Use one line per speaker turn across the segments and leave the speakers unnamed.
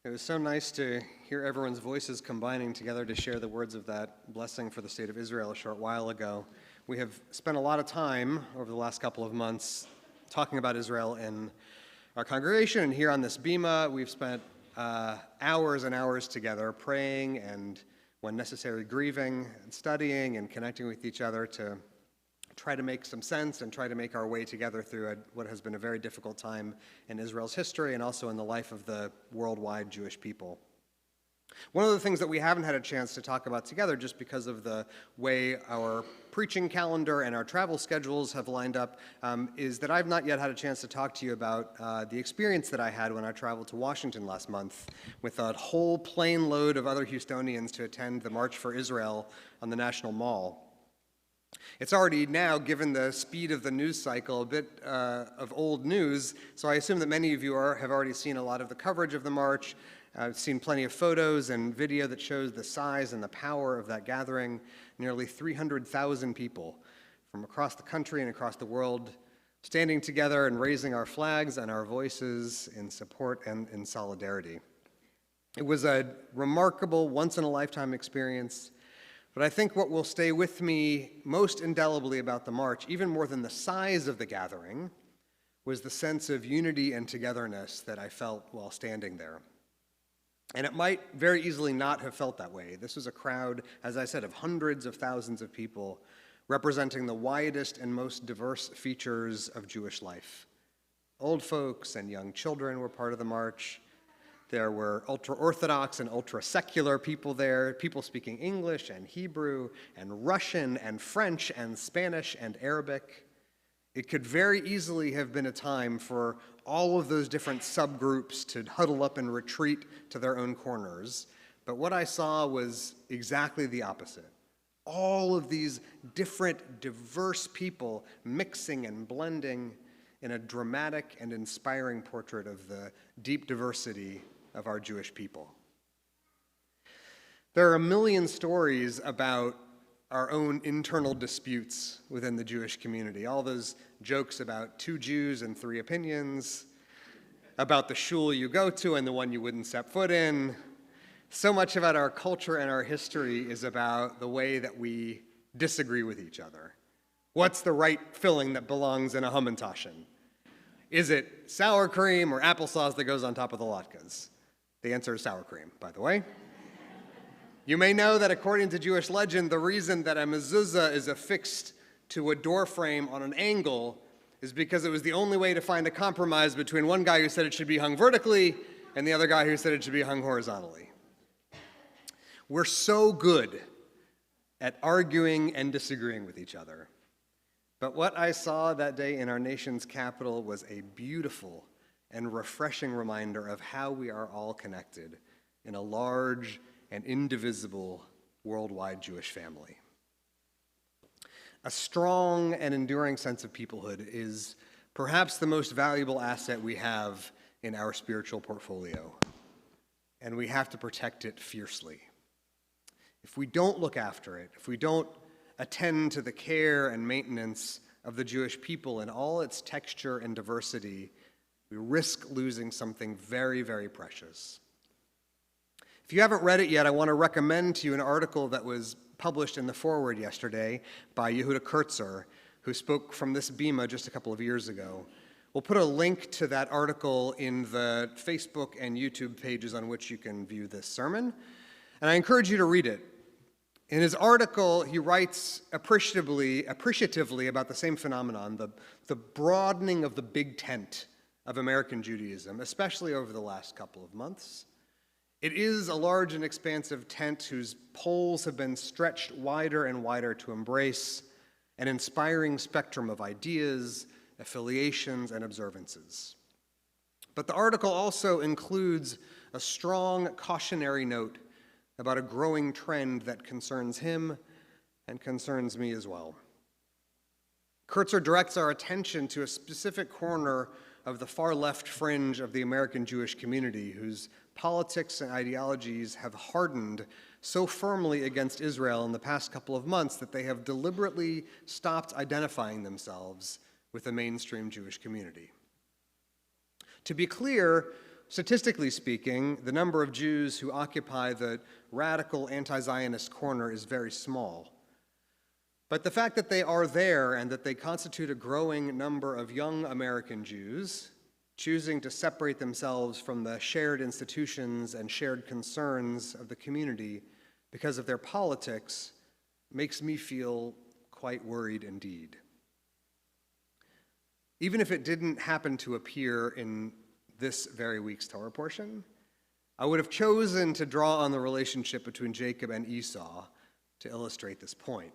It was so nice to hear everyone's voices combining together to share the words of that blessing for the state of Israel a short while ago. We have spent a lot of time over the last couple of months talking about Israel in our congregation, and here on this bima, we've spent hours and hours together praying and, when necessary, grieving and studying and connecting with each other to try to make some sense and try to make our way together through what has been a very difficult time in Israel's history and also in the life of the worldwide Jewish people. One of the things that we haven't had a chance to talk about together, just because of the way our preaching calendar and our travel schedules have lined up, is that I've not yet had a chance to talk to you about the experience that I had when I traveled to Washington last month with a whole plane load of other Houstonians to attend the March for Israel on the National Mall. It's already now, given the speed of the news cycle, a bit of old news, so I assume that many of you have already seen a lot of the coverage of the march. I've seen plenty of photos and video that shows the size and the power of that gathering. Nearly 300,000 people from across the country and across the world standing together and raising our flags and our voices in support and in solidarity. It was a remarkable, once-in-a-lifetime experience. But I think what will stay with me most indelibly about the march, even more than the size of the gathering, was the sense of unity and togetherness that I felt while standing there. And it might very easily not have felt that way. This was a crowd, as I said, of hundreds of thousands of people representing the widest and most diverse features of Jewish life. Old folks and young children were part of the march. There were ultra-Orthodox and ultra-secular people there, people speaking English and Hebrew and Russian and French and Spanish and Arabic. It could very easily have been a time for all of those different subgroups to huddle up and retreat to their own corners. But what I saw was exactly the opposite. All of these different, diverse people mixing and blending in a dramatic and inspiring portrait of the deep diversity of our Jewish people. There are a million stories about our own internal disputes within the Jewish community. All those jokes about 2 Jews and 3 opinions, about the shul you go to and the one you wouldn't step foot in. So much about our culture and our history is about the way that we disagree with each other. What's the right filling that belongs in a Hamantashen? Is it sour cream or applesauce that goes on top of the latkes? The answer is sour cream, by the way. You may know that according to Jewish legend, the reason that a mezuzah is affixed to a door frame on an angle is because it was the only way to find a compromise between one guy who said it should be hung vertically and the other guy who said it should be hung horizontally. We're so good at arguing and disagreeing with each other. But what I saw that day in our nation's capital was a beautiful and refreshing reminder of how we are all connected in a large and indivisible worldwide Jewish family. A strong and enduring sense of peoplehood is perhaps the most valuable asset we have in our spiritual portfolio, and we have to protect it fiercely. If we don't look after it, if we don't attend to the care and maintenance of the Jewish people in all its texture and diversity, we risk losing something very, very precious. If you haven't read it yet, I want to recommend to you an article that was published in the foreword yesterday by Yehuda Kurtzer, who spoke from this bima just a couple of years ago. We'll put a link to that article in the Facebook and YouTube pages on which you can view this sermon, and I encourage you to read it. In his article, he writes appreciatively about the same phenomenon, the broadening of the big tent of American Judaism, especially over the last couple of months. It is a large and expansive tent whose poles have been stretched wider and wider to embrace an inspiring spectrum of ideas, affiliations, and observances. But the article also includes a strong cautionary note about a growing trend that concerns him and concerns me as well. Kurtzer directs our attention to a specific corner of the far left fringe of the American Jewish community, whose politics and ideologies have hardened so firmly against Israel in the past couple of months that they have deliberately stopped identifying themselves with the mainstream Jewish community. To be clear, statistically speaking, the number of Jews who occupy the radical anti-Zionist corner is very small. But the fact that they are there and that they constitute a growing number of young American Jews choosing to separate themselves from the shared institutions and shared concerns of the community because of their politics makes me feel quite worried indeed. Even if it didn't happen to appear in this very week's Torah portion, I would have chosen to draw on the relationship between Jacob and Esau to illustrate this point.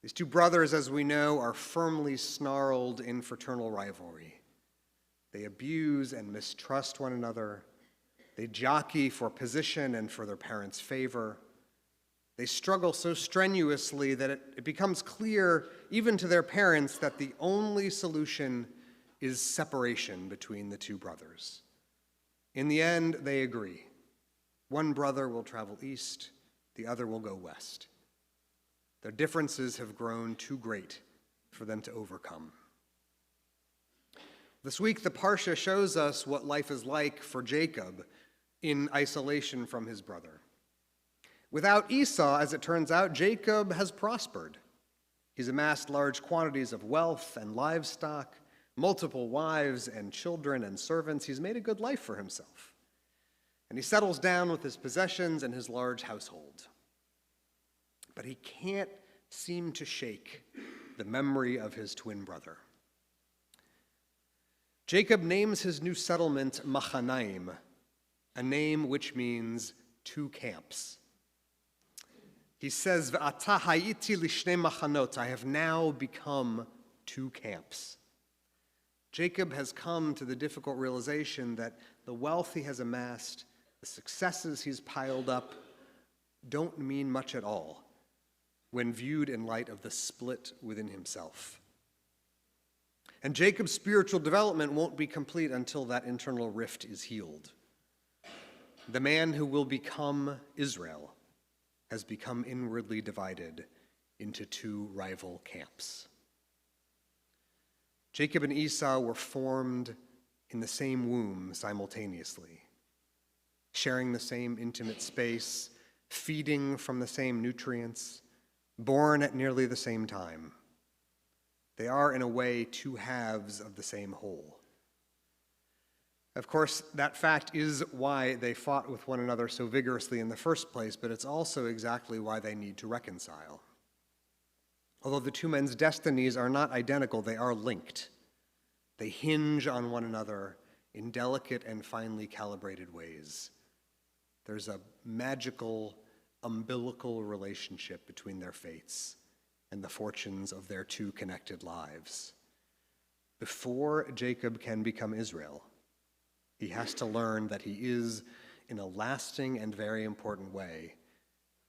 These two brothers, as we know, are firmly snarled in fraternal rivalry. They abuse and mistrust one another. They jockey for position and for their parents' favor. They struggle so strenuously that it becomes clear, even to their parents, that the only solution is separation between the two brothers. In the end, they agree. One brother will travel east, the other will go west. Their differences have grown too great for them to overcome. This week, the Parsha shows us what life is like for Jacob in isolation from his brother. Without Esau, as it turns out, Jacob has prospered. He's amassed large quantities of wealth and livestock, multiple wives and children and servants. He's made a good life for himself. And he settles down with his possessions and his large household. But he can't seem to shake the memory of his twin brother. Jacob names his new settlement Machanaim, a name which means two camps. He says, "V'ata hayiti lishnei machanot," I have now become two camps. Jacob has come to the difficult realization that the wealth he has amassed, the successes he's piled up, don't mean much at all when viewed in light of the split within himself. And Jacob's spiritual development won't be complete until that internal rift is healed. The man who will become Israel has become inwardly divided into two rival camps. Jacob and Esau were formed in the same womb simultaneously, sharing the same intimate space, feeding from the same nutrients, born at nearly the same time. They are, in a way, two halves of the same whole. Of course, that fact is why they fought with one another so vigorously in the first place, but it's also exactly why they need to reconcile. Although the two men's destinies are not identical, they are linked. They hinge on one another in delicate and finely calibrated ways. There's a magical, umbilical relationship between their fates and the fortunes of their two connected lives. Before Jacob can become Israel, he has to learn that he is, in a lasting and very important way,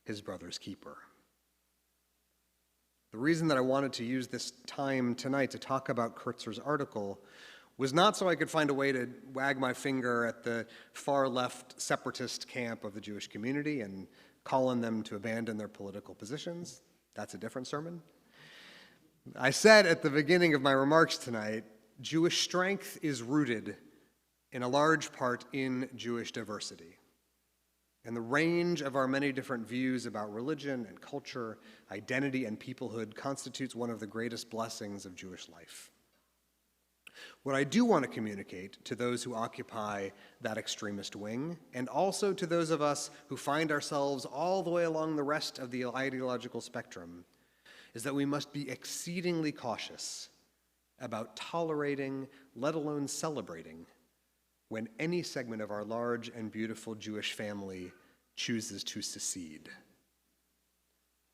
his brother's keeper. The reason that I wanted to use this time tonight to talk about Kurtzer's article was not so I could find a way to wag my finger at the far-left separatist camp of the Jewish community and call on them to abandon their political positions. That's a different sermon. I said at the beginning of my remarks tonight, Jewish strength is rooted in a large part in Jewish diversity. And the range of our many different views about religion and culture, identity and peoplehood constitutes one of the greatest blessings of Jewish life. What I do want to communicate to those who occupy that extremist wing, and also to those of us who find ourselves all the way along the rest of the ideological spectrum, is that we must be exceedingly cautious about tolerating, let alone celebrating, when any segment of our large and beautiful Jewish family chooses to secede.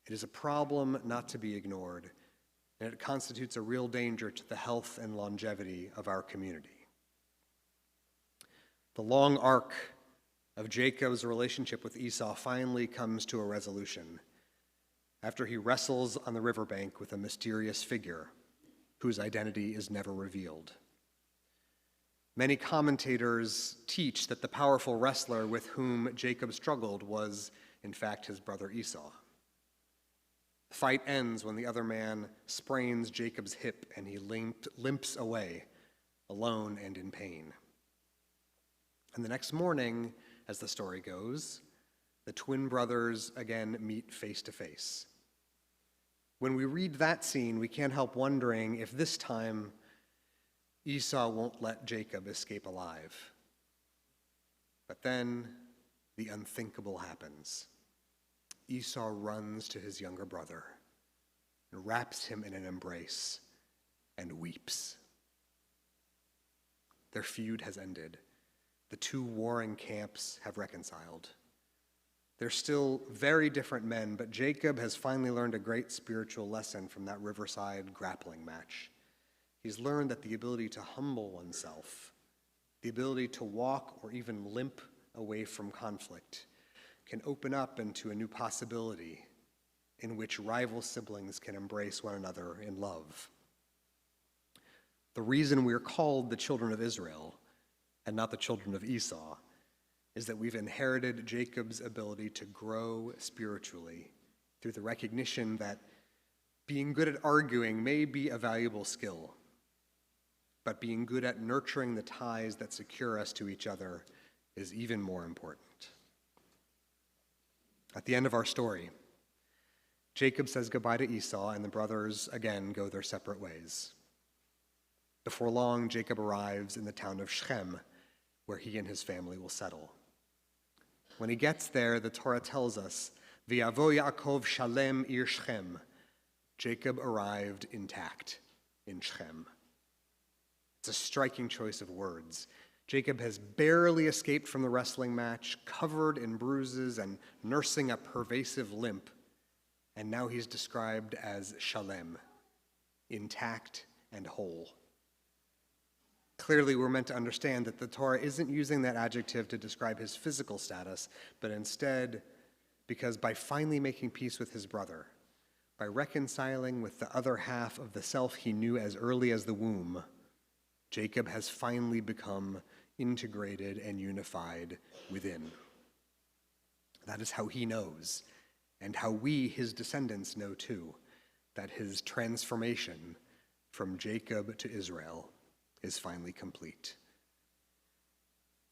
It is a problem not to be ignored, and it constitutes a real danger to the health and longevity of our community. The long arc of Jacob's relationship with Esau finally comes to a resolution after he wrestles on the riverbank with a mysterious figure whose identity is never revealed. Many commentators teach that the powerful wrestler with whom Jacob struggled was, in fact, his brother Esau. The fight ends when the other man sprains Jacob's hip and he limps away, alone and in pain. And the next morning, as the story goes, the twin brothers again meet face to face. When we read that scene, we can't help wondering if this time Esau won't let Jacob escape alive. But then the unthinkable happens. Esau runs to his younger brother and wraps him in an embrace and weeps. Their feud has ended. The two warring camps have reconciled. They're still very different men, but Jacob has finally learned a great spiritual lesson from that riverside grappling match. He's learned that the ability to humble oneself, the ability to walk or even limp away from conflict, can open up into a new possibility in which rival siblings can embrace one another in love. The reason we're called the children of Israel and not the children of Esau is that we've inherited Jacob's ability to grow spiritually through the recognition that being good at arguing may be a valuable skill, but being good at nurturing the ties that secure us to each other is even more important. At the end of our story, Jacob says goodbye to Esau, and the brothers again go their separate ways. Before long, Jacob arrives in the town of Shechem, where he and his family will settle. When he gets there, the Torah tells us, V'yavo Yaakov shalem ir Shechem. Jacob arrived intact in Shechem. It's a striking choice of words. Jacob has barely escaped from the wrestling match, covered in bruises and nursing a pervasive limp, and now he's described as shalem, intact and whole. Clearly, we're meant to understand that the Torah isn't using that adjective to describe his physical status, but instead because by finally making peace with his brother, by reconciling with the other half of the self he knew as early as the womb, Jacob has finally become integrated and unified within. That is how he knows, and how we, his descendants, know too, that his transformation from Jacob to Israel is finally complete.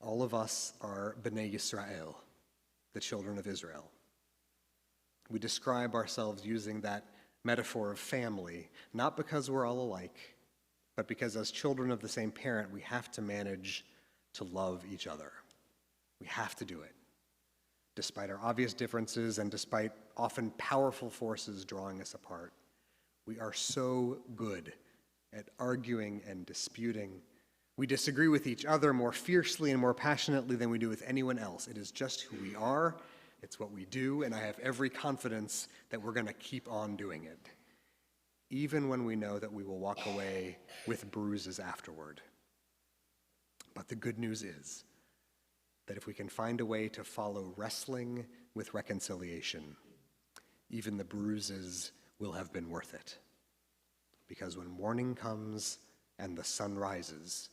All of us are Bnei Yisrael, the children of Israel. We describe ourselves using that metaphor of family, not because we're all alike, but because as children of the same parent, we have to manage to love each other. We have to do it, despite our obvious differences and despite often powerful forces drawing us apart. We are so good at arguing and disputing. We disagree with each other more fiercely and more passionately than we do with anyone else. It is just who we are, it's what we do, and I have every confidence that we're going to keep on doing it, even when we know that we will walk away with bruises afterward. But the good news is that if we can find a way to follow wrestling with reconciliation, even the bruises will have been worth it. Because when morning comes and the sun rises,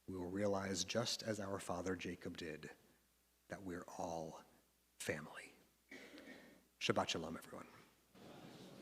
we will realize, just as our father Jacob did, that we're all family. Shabbat shalom, everyone.